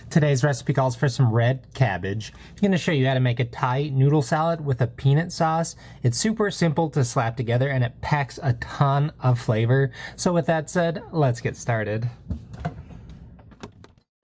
Today's recipe calls for some red cabbage. I'm going to show you how to make a Thai noodle salad with a peanut sauce. It's super simple to slap together and it packs a ton of flavor. So with that said, let's get started.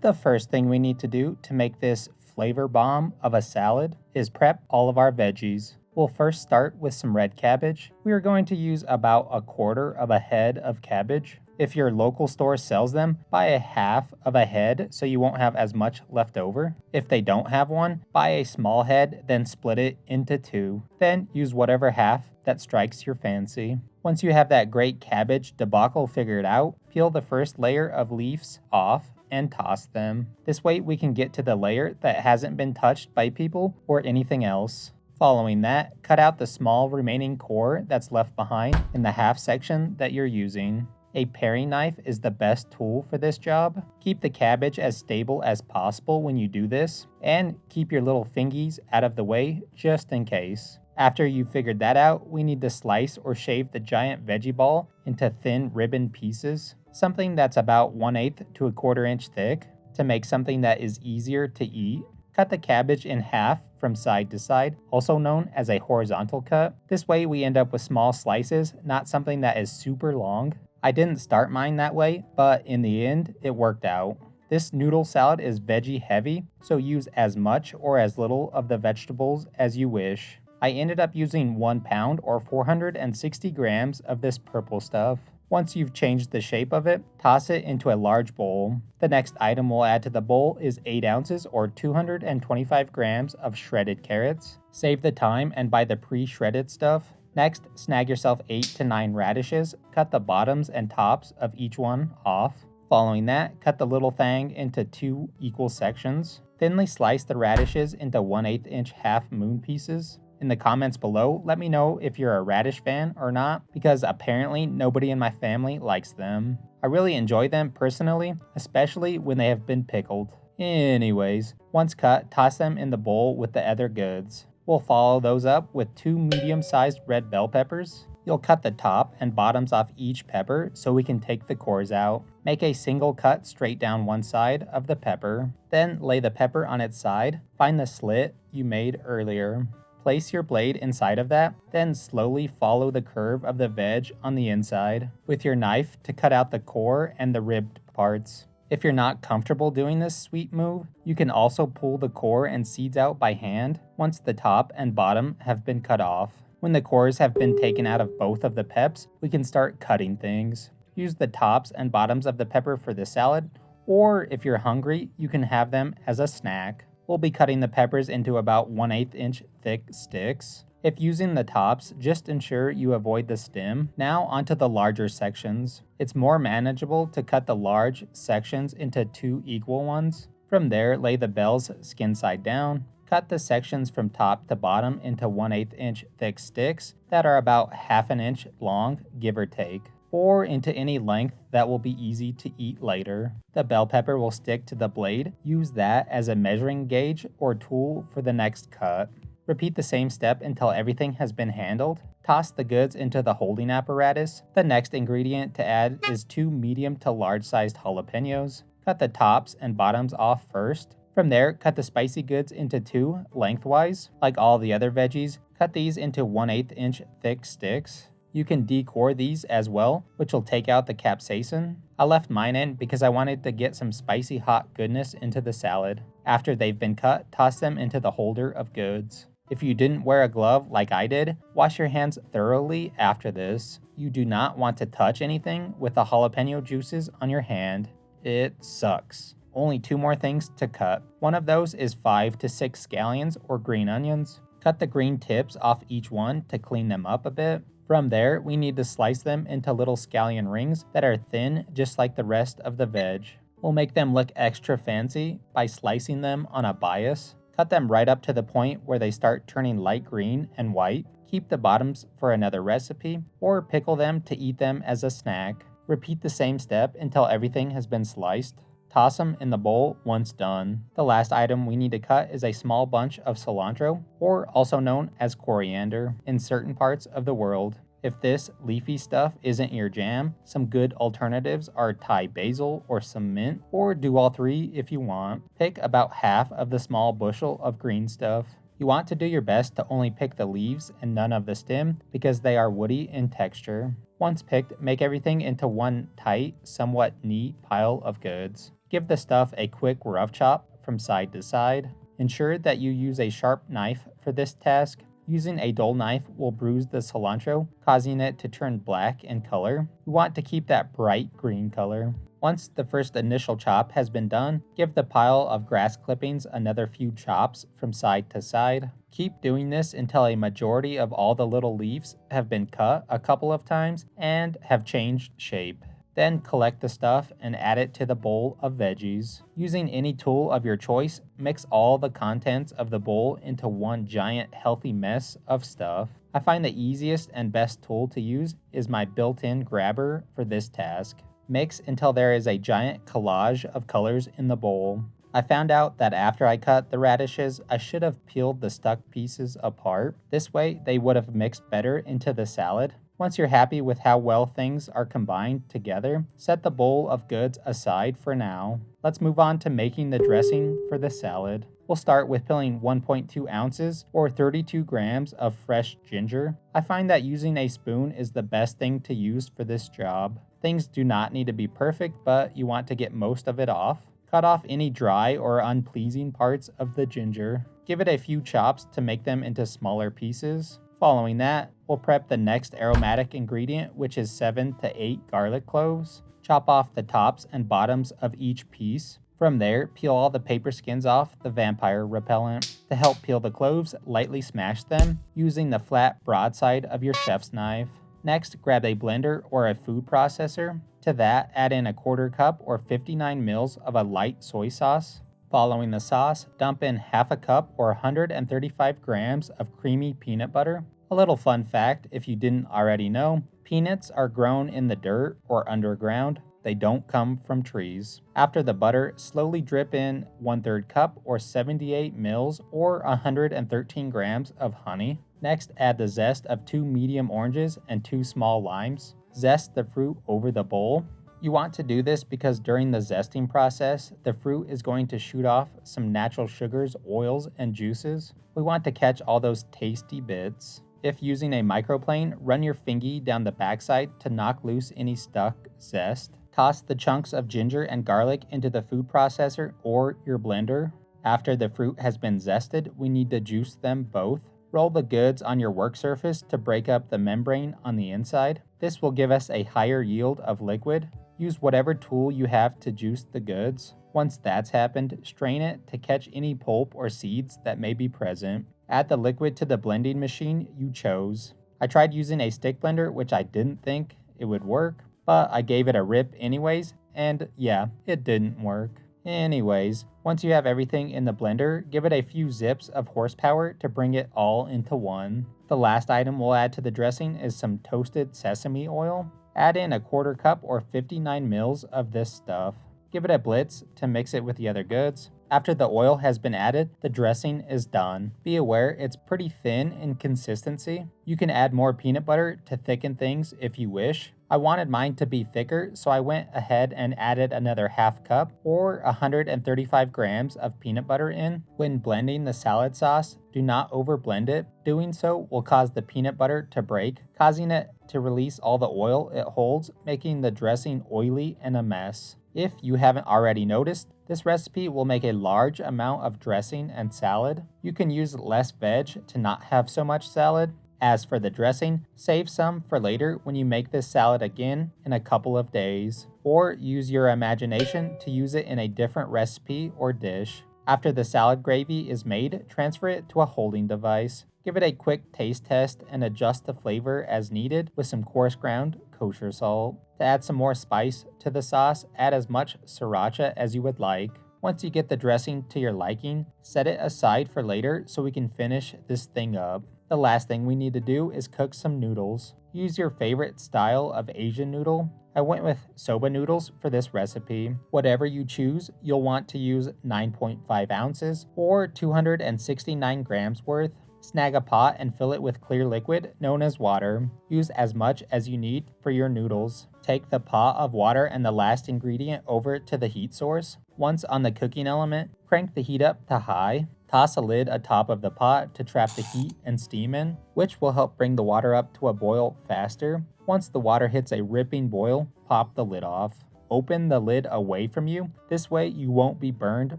The first thing we need to do to make this flavor bomb of a salad is prep all of our veggies. We'll first start with some red cabbage. We are going to use about 1/4 of a head of cabbage. If your local store sells them, buy a half of a head so you won't have as much left over. If they don't have one, buy a small head, then split it into 2. Then use whatever half that strikes your fancy. Once you have that great cabbage debacle figured out, peel the first layer of leaves off and toss them. This way we can get to the layer that hasn't been touched by people or anything else. Following that, cut out the small remaining core that's left behind in the half section that you're using. A paring knife is the best tool for this job. Keep the cabbage as stable as possible when you do this, and keep your little fingies out of the way just in case. After you've figured that out, we need to slice or shave the giant veggie ball into thin ribbon pieces, something that's about 1/8 to 1/4 inch thick. To make something that is easier to eat, cut the cabbage in half from side to side, also known as a horizontal cut. This way we end up with small slices, not something that is super long. I didn't start mine that way, but in the end, it worked out. This noodle salad is veggie heavy, so use as much or as little of the vegetables as you wish. I ended up using 1 pound or 460 grams of this purple stuff. Once you've changed the shape of it, toss it into a large bowl. The next item we'll add to the bowl is 8 ounces or 225 grams of shredded carrots. Save the time and buy the pre-shredded stuff. Next, snag yourself 8 to 9 radishes, cut the bottoms and tops of each one off. Following that, cut the little thing into 2 equal sections. Thinly slice the radishes into 1/8 inch half moon pieces. In the comments below, let me know if you're a radish fan or not, because apparently nobody in my family likes them. I really enjoy them personally, especially when they have been pickled. Anyways, once cut, toss them in the bowl with the other goods. We'll follow those up with 2 medium-sized red bell peppers. You'll cut the top and bottoms off each pepper so we can take the cores out. Make a single cut straight down one side of the pepper. Then lay the pepper on its side. Find the slit you made earlier. Place your blade inside of that, then slowly follow the curve of the veg on the inside with your knife to cut out the core and the ribbed parts. If you're not comfortable doing this sweet move, you can also pull the core and seeds out by hand once the top and bottom have been cut off. When the cores have been taken out of both of the peps, we can start cutting things. Use the tops and bottoms of the pepper for the salad, or if you're hungry, you can have them as a snack. We'll be cutting the peppers into about 1/8 inch thick sticks. If using the tops, just ensure you avoid the stem. Now onto the larger sections. It's more manageable to cut the large sections into 2 equal ones. From there, lay the bells skin side down. Cut the sections from top to bottom into 1/8 inch thick sticks that are about 1/2 inch long, give or take, or into any length that will be easy to eat later. The bell pepper will stick to the blade. Use that as a measuring gauge or tool for the next cut. Repeat the same step until everything has been handled. Toss the goods into the holding apparatus. The next ingredient to add is 2 medium to large sized jalapenos. Cut the tops and bottoms off first. From there, cut the spicy goods into 2 lengthwise. Like all the other veggies, cut these into 1/8 inch thick sticks. You can decore these as well, which will take out the capsaicin. I left mine in because I wanted to get some spicy hot goodness into the salad. After they've been cut, toss them into the holder of goods. If you didn't wear a glove like I did, wash your hands thoroughly after this. You do not want to touch anything with the jalapeno juices on your hand. It sucks. Only 2 more things to cut. One of those is 5 to 6 scallions or green onions. Cut the green tips off each one to clean them up a bit. From there, we need to slice them into little scallion rings that are thin just like the rest of the veg. We'll make them look extra fancy by slicing them on a bias. Cut them right up to the point where they start turning light green and white. Keep the bottoms for another recipe, or pickle them to eat them as a snack. Repeat the same step until everything has been sliced. Toss them in the bowl once done. The last item we need to cut is a small bunch of cilantro, or also known as coriander in certain parts of the world. If this leafy stuff isn't your jam, some good alternatives are Thai basil or some mint, or do all three if you want. Pick about half of the small bushel of green stuff. You want to do your best to only pick the leaves and none of the stem because they are woody in texture. Once picked, make everything into one tight, somewhat neat pile of goods. Give the stuff a quick rough chop from side to side. Ensure that you use a sharp knife for this task. Using a dull knife will bruise the cilantro, causing it to turn black in color. You want to keep that bright green color. Once the first initial chop has been done, give the pile of grass clippings another few chops from side to side. Keep doing this until a majority of all the little leaves have been cut a couple of times and have changed shape. Then collect the stuff and add it to the bowl of veggies. Using any tool of your choice, mix all the contents of the bowl into one giant healthy mess of stuff. I find the easiest and best tool to use is my built-in grabber for this task. Mix until there is a giant collage of colors in the bowl. I found out that after I cut the radishes, I should have peeled the stuck pieces apart. This way, they would have mixed better into the salad. Once you're happy with how well things are combined together, set the bowl of goods aside for now. Let's move on to making the dressing for the salad. We'll start with peeling 1.2 ounces or 32 grams of fresh ginger. I find that using a spoon is the best thing to use for this job. Things do not need to be perfect, but you want to get most of it off. Cut off any dry or unpleasing parts of the ginger. Give it a few chops to make them into smaller pieces. Following that, we'll prep the next aromatic ingredient, which is 7 to 8 garlic cloves. Chop off the tops and bottoms of each piece. From there, peel all the paper skins off the vampire repellent. To help peel the cloves, lightly smash them using the flat broadside of your chef's knife. Next, grab a blender or a food processor. To that, add in a quarter cup or 59 mils of a light soy sauce. Following the sauce, dump in half a cup or 135 grams of creamy peanut butter. A little fun fact, if you didn't already know, peanuts are grown in the dirt or underground. They don't come from trees. After the butter, slowly drip in 1/3 cup or 78 mils or 113 grams of honey. Next, add the zest of 2 medium oranges and 2 small limes. Zest the fruit over the bowl. You want to do this because during the zesting process, the fruit is going to shoot off some natural sugars, oils, and juices. We want to catch all those tasty bits. If using a microplane, run your fingy down the backside to knock loose any stuck zest. Toss the chunks of ginger and garlic into the food processor or your blender. After the fruit has been zested, we need to juice them both. Roll the goods on your work surface to break up the membrane on the inside. This will give us a higher yield of liquid. Use whatever tool you have to juice the goods. Once that's happened, strain it to catch any pulp or seeds that may be present. Add the liquid to the blending machine you chose. I tried using a stick blender, which I didn't think it would work, but I gave it a rip anyways, and yeah, it didn't work. Anyways, once you have everything in the blender, give it a few zips of horsepower to bring it all into one. The last item we'll add to the dressing is some toasted sesame oil. Add in a quarter cup or 59 mils of this stuff. Give it a blitz to mix it with the other goods. After the oil has been added, the dressing is done. Be aware it's pretty thin in consistency. You can add more peanut butter to thicken things if you wish. I wanted mine to be thicker, so I went ahead and added another half cup or 135 grams of peanut butter in. When blending the salad sauce, do not overblend it. Doing so will cause the peanut butter to break, causing it to release all the oil it holds, making the dressing oily and a mess. If you haven't already noticed, this recipe will make a large amount of dressing and salad. You can use less veg to not have so much salad. As for the dressing, save some for later when you make this salad again in a couple of days, or use your imagination to use it in a different recipe or dish. After the salad gravy is made, transfer it to a holding device. Give it a quick taste test and adjust the flavor as needed with some coarse ground kosher salt. To add some more spice to the sauce, add as much sriracha as you would like. Once you get the dressing to your liking, set it aside for later so we can finish this thing up. The last thing we need to do is cook some noodles. Use your favorite style of Asian noodle. I went with soba noodles for this recipe. Whatever you choose, you'll want to use 9.5 ounces or 269 grams worth. Snag a pot and fill it with clear liquid known as water. Use as much as you need for your noodles. Take the pot of water and the last ingredient over to the heat source. Once on the cooking element, crank the heat up to high. Toss a lid atop of the pot to trap the heat and steam in, which will help bring the water up to a boil faster. Once the water hits a ripping boil, pop the lid off. Open the lid away from you. This way you won't be burned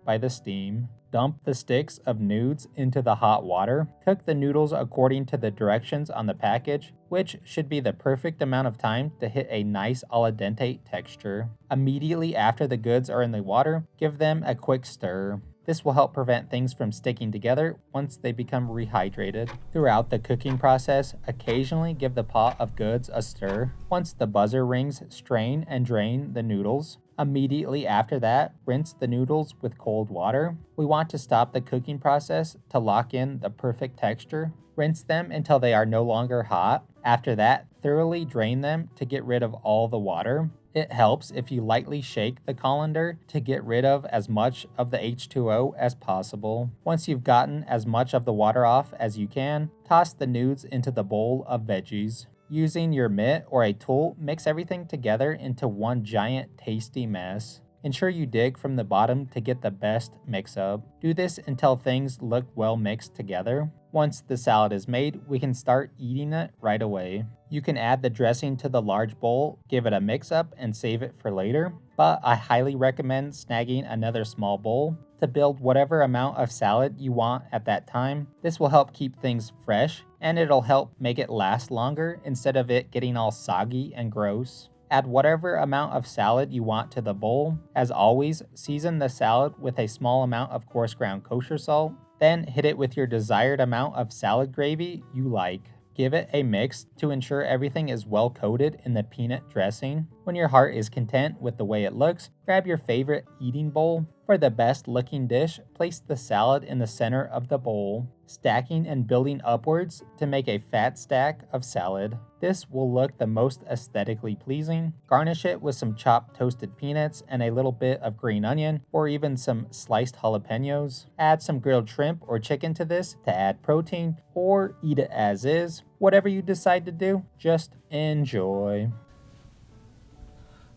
by the steam. Dump the sticks of nudes into the hot water. Cook the noodles according to the directions on the package, which should be the perfect amount of time to hit a nice al dente texture. Immediately after the goods are in the water, give them a quick stir. This will help prevent things from sticking together once they become rehydrated. Throughout the cooking process, occasionally give the pot of goods a stir. Once the buzzer rings, strain and drain the noodles. Immediately after that, rinse the noodles with cold water. We want to stop the cooking process to lock in the perfect texture. Rinse them until they are no longer hot. After that, thoroughly drain them to get rid of all the water. It helps if you lightly shake the colander to get rid of as much of the H2O as possible. Once you've gotten as much of the water off as you can, toss the nudes into the bowl of veggies. Using your mitt or a tool, mix everything together into one giant tasty mess. Ensure you dig from the bottom to get the best mix-up. Do this until things look well mixed together. Once the salad is made, we can start eating it right away. You can add the dressing to the large bowl, give it a mix-up, and save it for later. But I highly recommend snagging another small bowl to build whatever amount of salad you want at that time. This will help keep things fresh, and it'll help make it last longer instead of it getting all soggy and gross. Add whatever amount of salad you want to the bowl. As always, season the salad with a small amount of coarse ground kosher salt. Then hit it with your desired amount of salad gravy you like. Give it a mix to ensure everything is well coated in the peanut dressing. When your heart is content with the way it looks, grab your favorite eating bowl. For the best looking dish, place the salad in the center of the bowl, stacking and building upwards to make a fat stack of salad. This will look the most aesthetically pleasing. Garnish it with some chopped toasted peanuts and a little bit of green onion, or even some sliced jalapenos. Add some grilled shrimp or chicken to this to add protein, or eat it as is. Whatever you decide to do, just enjoy.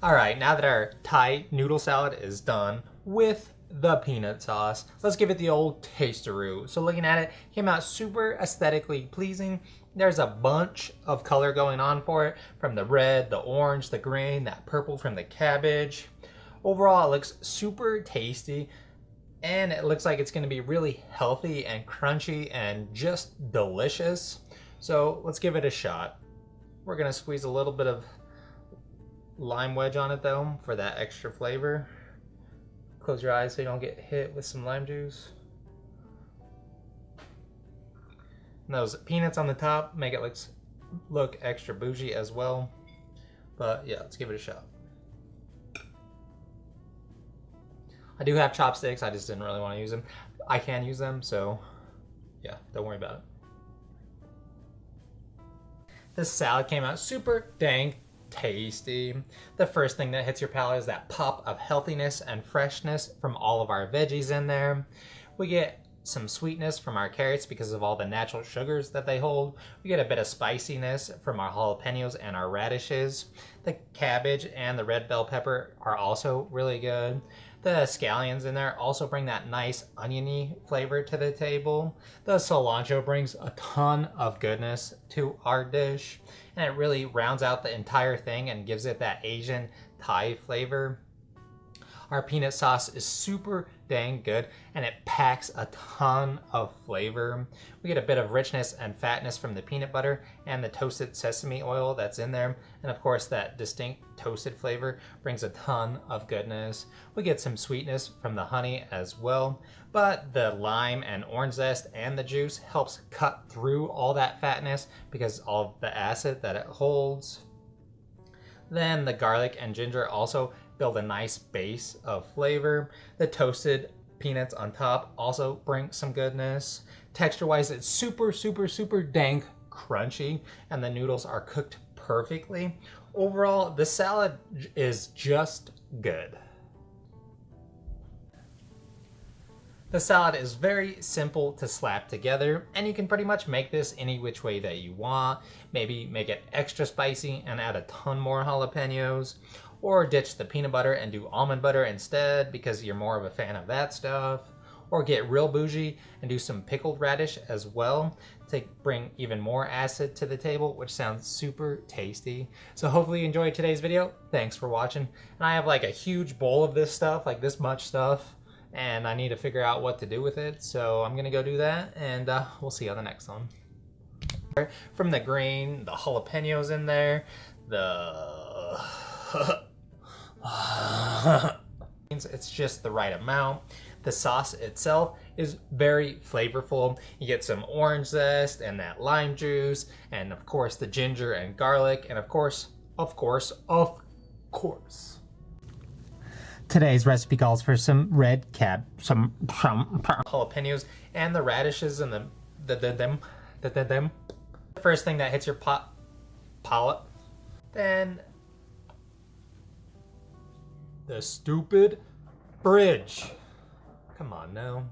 Alright, now that our Thai noodle salad is done with the peanut sauce, let's give it the old tasteroo. So looking at it, came out super aesthetically pleasing. There's a bunch of color going on for it, from the red, the orange, the green, that purple from the cabbage. Overall, it looks super tasty, and it looks like it's going to be really healthy and crunchy and just delicious. So let's give it a shot. We're going to squeeze a little bit of lime wedge on it though for that extra flavor. Close your eyes so you don't get hit with some lime juice. And those peanuts on the top make it look extra bougie as well. But yeah, let's give it a shot. I do have chopsticks, I just didn't really want to use them. I can use them, so yeah, don't worry about it. This salad came out super dang tasty. The first thing that hits your palate is that pop of healthiness and freshness from all of our veggies in there. We get some sweetness from our carrots because of all the natural sugars that they hold. We get a bit of spiciness from our jalapenos and our radishes. The cabbage and the red bell pepper are also really good. The scallions in there also bring that nice oniony flavor to the table. The cilantro brings a ton of goodness to our dish, and it really rounds out the entire thing and gives it that Asian Thai flavor. Our peanut sauce is super dang good, and it packs a ton of flavor. We get a bit of richness and fatness from the peanut butter and the toasted sesame oil that's in there. And of course, that distinct toasted flavor brings a ton of goodness. We get some sweetness from the honey as well, but the lime and orange zest and the juice helps cut through all that fatness because all of the acid that it holds. Then the garlic and ginger also build a nice base of flavor. The toasted peanuts on top also bring some goodness. Texture-wise, it's super, super, super dank crunchy, and the noodles are cooked perfectly. Overall, the salad is just good. The salad is very simple to slap together, and you can pretty much make this any which way that you want. Maybe make it extra spicy and add a ton more jalapenos, or ditch the peanut butter and do almond butter instead because you're more of a fan of that stuff. Or get real bougie and do some pickled radish as well to bring even more acid to the table, which sounds super tasty. So hopefully you enjoyed today's video. Thanks for watching. And I have like a huge bowl of this stuff, like this much stuff, and I need to figure out what to do with it. So I'm gonna go do that, and we'll see you on the next one. From the green, the jalapenos in there, the it's just the right amount. The sauce itself is very flavorful. You get some orange zest and that lime juice, and of course the ginger and garlic, and of course. Today's recipe calls for some red some jalapenos and the radishes and them. The first thing that hits your palate, then the stupid fridge. Come on now.